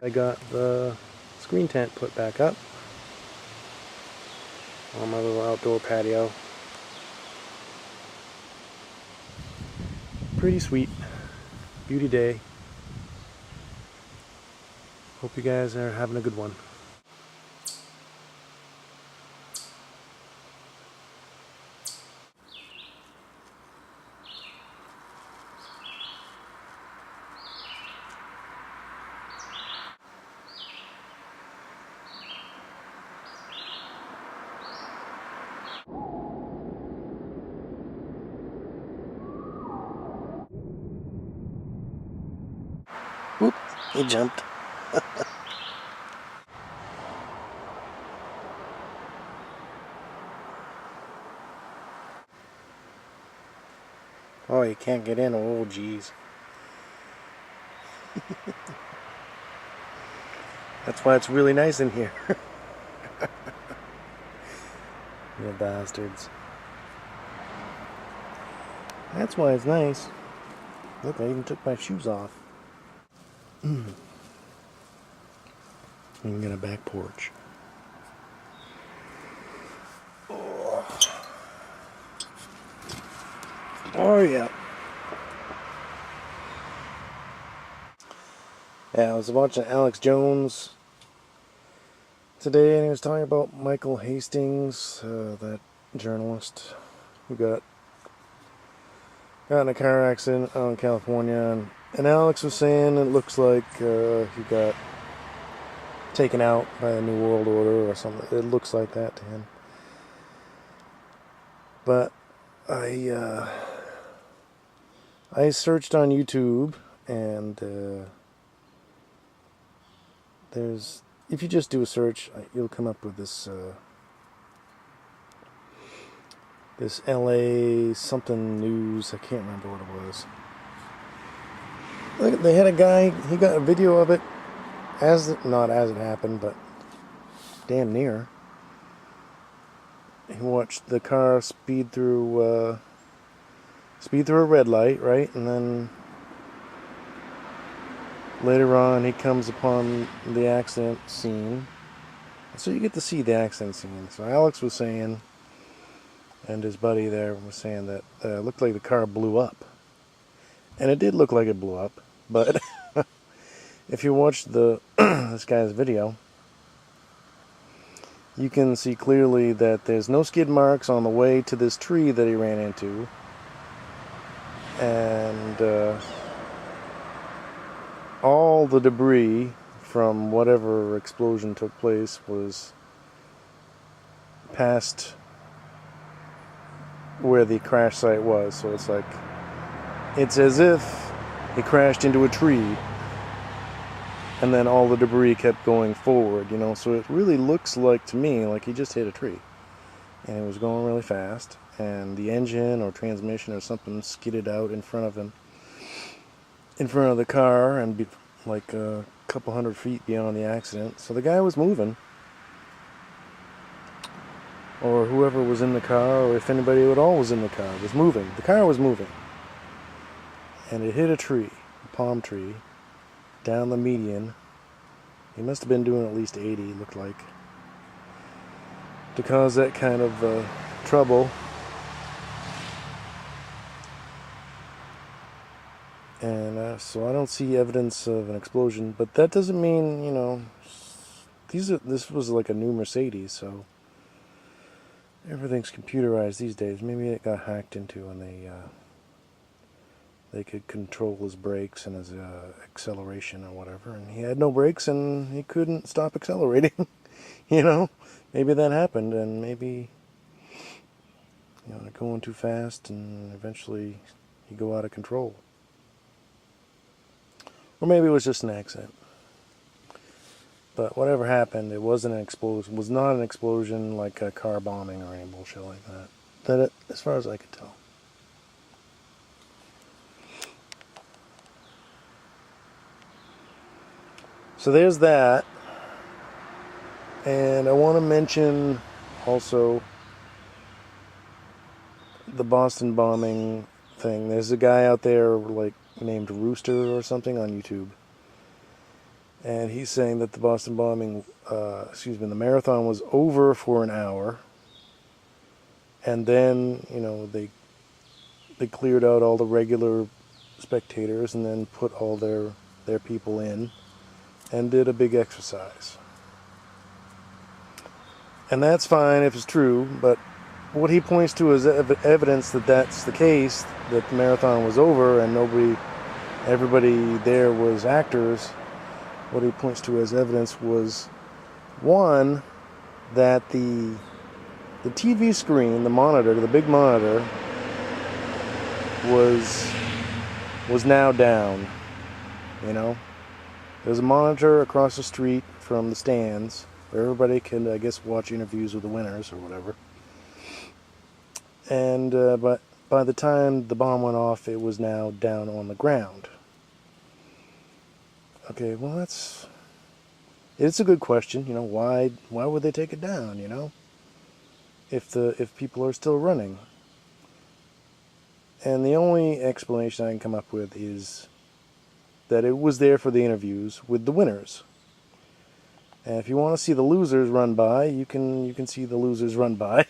I got the screen tent put back up on my little outdoor patio. Pretty sweet. Beauty day. Hope you guys are having a good one. Whoop, he jumped. Oh, you can't get in. Oh, geez. That's why it's really nice in here. You bastards. That's why it's nice. Look, I even took my shoes off. You can get a back porch. Oh yeah. Yeah, I was watching Alex Jones today, and he was talking about Michael Hastings, that journalist who got in a car accident out in California, and Alex was saying it looks like he got taken out by the New World Order or something. It looks like that to him. But I searched on YouTube, and if you just do a search, you'll come up with this this LA something news. I can't remember what it was. Look, they had a guy. He got a video of it not as it happened, but damn near. He watched the car speed through a red light, right, and then later on, he comes upon the accident scene. So you get to see the accident scene. So Alex was saying, and his buddy there was saying that it looked like the car blew up. And it did look like it blew up. But if you watch this guy's video, you can see clearly that there's no skid marks on the way to this tree that he ran into. And all the debris from whatever explosion took place was past where the crash site was. So it's as if he crashed into a tree and then all the debris kept going forward, so it really looks like, to me, like he just hit a tree and it was going really fast, and the engine or transmission or something skidded out in front of him, in front of the car, and like a couple hundred feet beyond the accident. So the guy was moving, or whoever was in the car, or if anybody at all was in the car, was moving. The car was moving, and it hit a tree, a palm tree, down the median. He must have been doing at least 80, looked like, to cause that kind of trouble. And so I don't see evidence of an explosion, but that doesn't mean, this was like a new Mercedes, so everything's computerized these days. Maybe it got hacked into, and they could control his brakes and his acceleration or whatever, and he had no brakes and he couldn't stop accelerating. Maybe that happened, and maybe they're going too fast and eventually you go out of control. Or maybe it was just an accident. But whatever happened, it wasn't an explosion. It was not an explosion like a car bombing or any bullshit like that. As far as I could tell. So there's that. And I want to mention also the Boston bombing thing. There's a guy out there like named Rooster or something on YouTube, and he's saying that the Boston bombing, the marathon was over for an hour, and then they cleared out all the regular spectators and then put all their people in and did a big exercise. And that's fine if it's true, but what he points to as evidence that that's the case, that the marathon was over and everybody there was actors, what he points to as evidence was, one, that the TV screen, the monitor, the big monitor, was now down. There's a monitor across the street from the stands where everybody can, I guess, watch interviews with the winners or whatever. And but by the time the bomb went off, it was now down on the ground. Okay, well it's a good question. Why would they take it down? If people are still running. And the only explanation I can come up with is that it was there for the interviews with the winners. And if you want to see the losers run by, you can see the losers run by.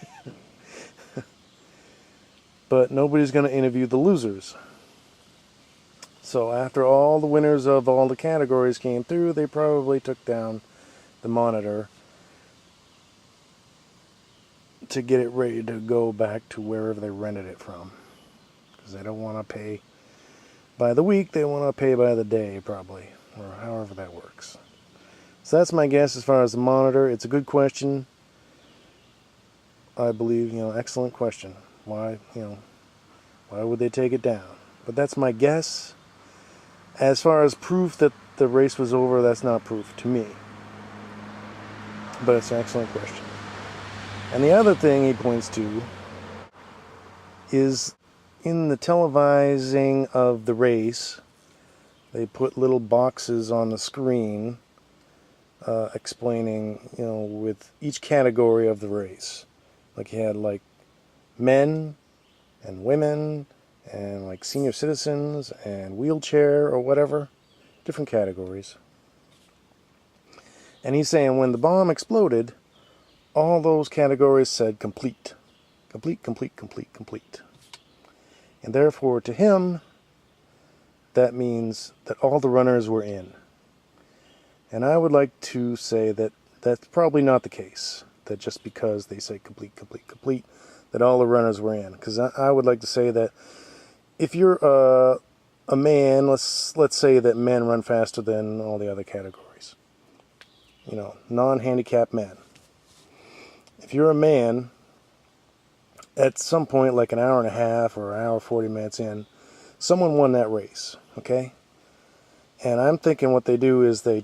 But nobody's going to interview the losers. So after all the winners of all the categories came through, they probably took down the monitor to get it ready to go back to wherever they rented it from. Because they don't want to pay by the week, they want to pay by the day probably, or however that works. So that's my guess as far as the monitor. It's a good question. I believe, excellent question. Why would they take it down? But that's my guess. As far as proof that the race was over, that's not proof to me. But it's an excellent question. And the other thing he points to is in the televising of the race, they put little boxes on the screen explaining, with each category of the race. Like you had men and women and senior citizens and wheelchair or whatever, different categories. And he's saying when the bomb exploded, all those categories said complete. Complete, complete, complete, complete. And therefore, to him, that means that all the runners were in. And I would like to say that that's probably not the case. That just because they say complete, complete, complete, that all the runners were in. Because I would like to say that if you're a man, let's say that men run faster than all the other categories. Non-handicapped men. If you're a man, at some point, like an hour and a half or an hour 40 minutes in, someone won that race, okay? And I'm thinking what they do is they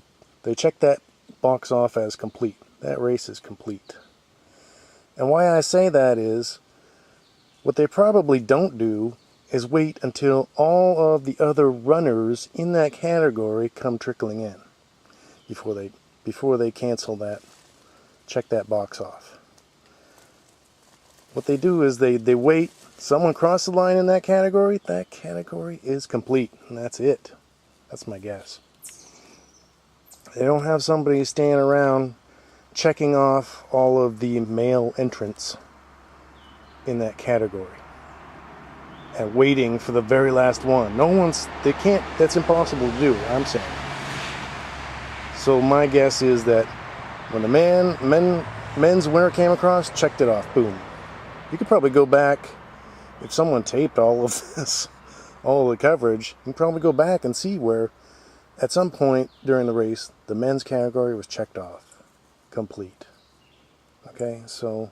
check that box off as complete. That race is complete. And why I say that is, what they probably don't do is wait until all of the other runners in that category come trickling in before they cancel that, check that box off. What they do is they wait, someone crossed the line in that category is complete, and that's it. That's my guess. They don't have somebody standing around checking off all of the male entrants in that category and waiting for the very last one. That's impossible to do, I'm saying. So my guess is that when the men's winner came across, checked it off, boom. You could probably go back, if someone taped all of this, all of the coverage, you can probably go back and see where at some point during the race, the men's category was checked off, complete. Okay, so,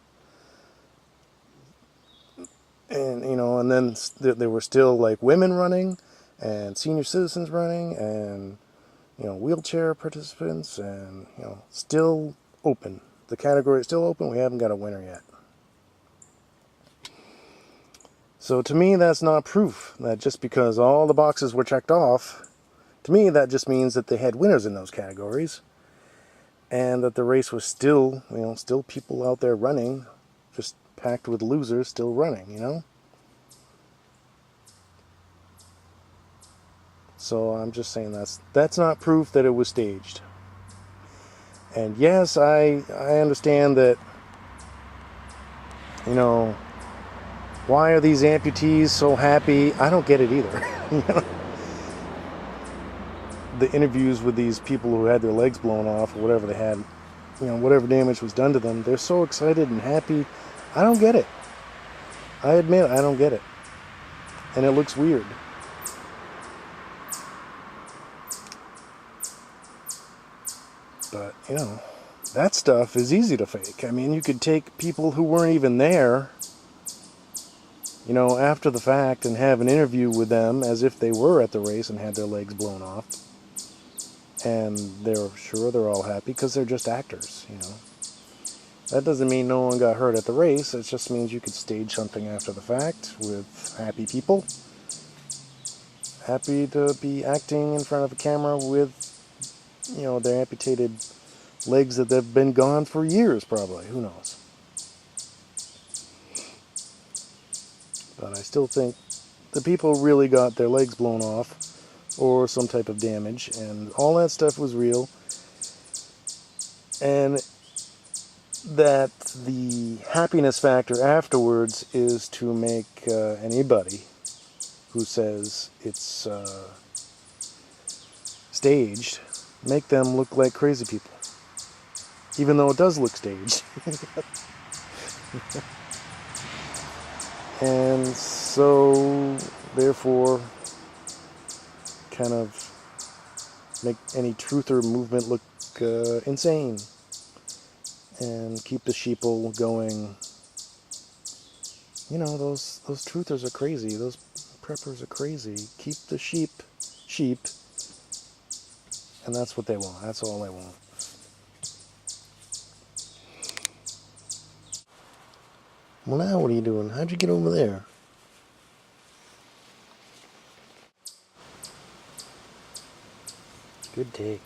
and and then there were still women running, and senior citizens running, and wheelchair participants, and still open. The category is still open. We haven't got a winner yet. So to me, that's not proof that just because all the boxes were checked off, to me that just means that they had winners in those categories, and that the race was still, still people out there running, just packed with losers still running, So I'm just saying that's not proof that it was staged. And yes, I understand that, you know, why are these amputees so happy? I don't get it either. The interviews with these people who had their legs blown off or whatever they had, you know, whatever damage was done to them, they're so excited and happy. I don't get it. I admit I don't get it. And it looks weird. But, you know, that stuff is easy to fake. I mean, you could take people who weren't even there, you know, after the fact and have an interview with them as if they were at the race and had their legs blown off. And they're sure they're all happy because they're just actors, you know. That doesn't mean no one got hurt at the race. It just means you could stage something after the fact with happy people. Happy to be acting in front of a camera with, you know, their amputated legs that have been gone for years, probably. Who knows? But I still think the people really got their legs blown off or some type of damage, and all that stuff was real. And that the happiness factor afterwards is to make anybody who says it's staged, make them look like crazy people. Even though it does look staged. And so, therefore, kind of make any truther movement look insane. And keep the sheeple going. You know, those truthers are crazy. Those preppers are crazy. Keep the sheep. And that's what they want. That's all they want. Well, now what are you doing? How'd you get over there? Good take.